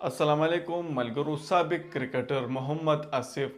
अस्सलाम वालेकुम मलगरू साबिक क्रिकेटर मोहम्मद आसिफ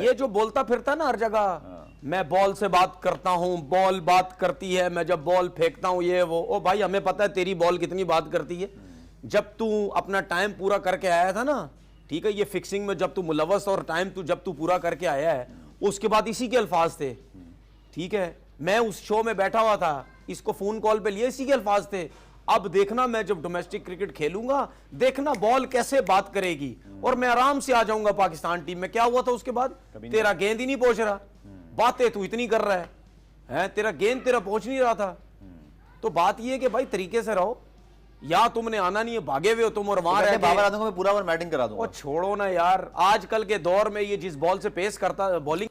ये जो बोलता फिरता ना हर जगह मैं बॉल से बात करता हूं बॉल बात करती है मैं जब बॉल फेंकता हूं ये वो ओ भाई हमें पता है तेरी बॉल कितनी बात करती है जब तू अपना टाइम पूरा करके आया था ना ठीक है ये फिक्सिंग में जब तू मुलव्वस और टाइम जब तू पूरा करके आया है उसके बाद इसी के अल्फाज थे ठीक है मैं उस शो में बैठा हुआ था इसको फोन कॉल पे लिए इसी के अल्फाज थे अब देखना मैं जब डोमेस्टिक क्रिकेट खेलूंगा देखना बॉल कैसे बात करेगी और मैं आराम से आ जाऊंगा पाकिस्तान टीम में। क्या हुआ था उसके बाद तेरा गेंद ही नहीं पहुंच रहा बातें तू इतनी कर रहा है तेरा गेंद तेरा पहुंच नहीं रहा था। तो बात ये कि भाई तरीके से रहो या तुमने आना नहीं है भागे हुए हो तुम और वहां रह बाबर आदम को मैं पूरा ओवर बैटिंग करा दूंगा। छोड़ो ना यार आजकल के दौर में ये जिस बॉल से पेश करता बॉलिंग